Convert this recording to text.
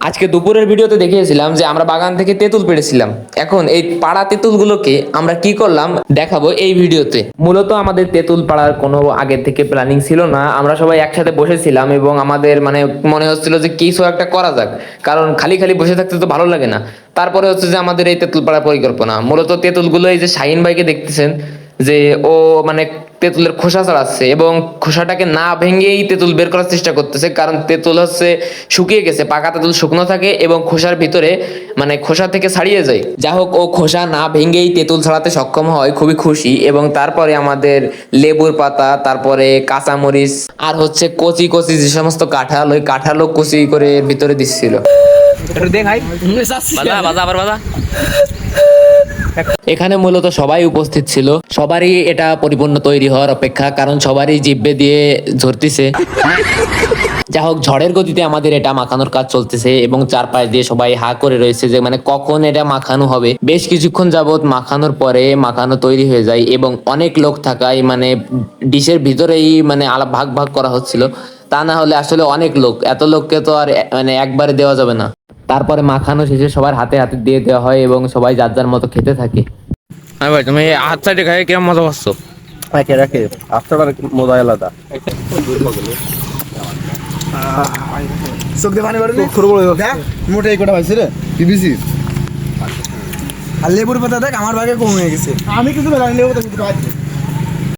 আজকে দুপুরের ভিডিওতে দেখিয়েছিলাম যে আমরা বাগান থেকে তেঁতুল পেড়েছিলাম। এখন এই পাড়া তেঁতুলগুলোকে আমরা কি করলাম দেখাবো এই ভিডিওতে। মূলত আমাদের তেঁতুল পাড়ার কোনো আগে থেকে প্ল্যানিং ছিল না, আমরা সবাই একসাথে বসেছিলাম এবং আমাদের মানে মনে হচ্ছিল যে কিছু একটা করা যাক, কারণ খালি খালি বসে থাকতে তো ভালো লাগে না। তারপরে হচ্ছে যে আমাদের এই তেঁতুল পাড়ার পরিকল্পনা। মূলত তেঁতুলগুলো এই যে শাহিন ভাইকে দেখতেছেন যে ও মানে তেঁতুলের খোসা ছাড়াচ্ছে এবং খোসাটাকে না ভেঙেই তেঁতুল বের করার চেষ্টা করতেছে, কারণ তেঁতুল হচ্ছে শুকিয়ে গেছে, পাকা তেঁতুল শুকনো থাকে এবং খোসার ভিতরে মানে খোসা থেকে ছাড়িয়ে যায়। যা হোক, ও খোসা না ভেঙেই তেঁতুল ছাড়াতে সক্ষম হয়, খুবই খুশি। এবং তারপরে আমাদের লেবুর পাতা, তারপরে কাঁচামরিচ আর হচ্ছে কচি কচি যে সমস্ত কাঁঠাল, ওই কাঁঠালও কচি করে এর ভিতরে দিচ্ছিল। এখানে মূলত সবাই উপস্থিত ছিল, সবারই এটা পরিপূর্ণ তৈরি হওয়ার অপেক্ষা, কারণ সবারই জিব্বে দিয়ে ঝরতেছে। যা হোক, ঝড়ের গতিতে আমাদের এটা মাখানোর কাজ চলতেছে এবং চারপাশ দিয়ে সবাই হা করে রয়েছে যে মানে কখন এটা মাখানো হবে। বেশ কিছুক্ষণ যাবত মাখানোর পরে মাখানো তৈরি হয়ে যায় এবং অনেক লোক থাকায় মানে ডিশের ভিতরেই মানে ভাগ ভাগ করা হচ্ছিল। তা না হলে আসলে অনেক লোক, এত লোককে তো আর মানে একবারে দেওয়া যাবে না। তারপরে মাখানো শেষে সবার হাতে হাতে দিয়ে দেওয়া হয় এবং সবাই যার যার মতো খেতে থাকে। ভাই, তুমি হাত সাইডে খাই কিরম মজা পাচ্ছ? রাখে রাখে আফটার মজা আলাদা। চোখ দিয়ে পানি পড়ে দেখ, মোটাই কটা হয়েছে রে বিবিসি। আর লেবুর পাতা দেখ আমার ভাগে কম হয়ে গেছে, আমি কিছু জানি লেবু পাতা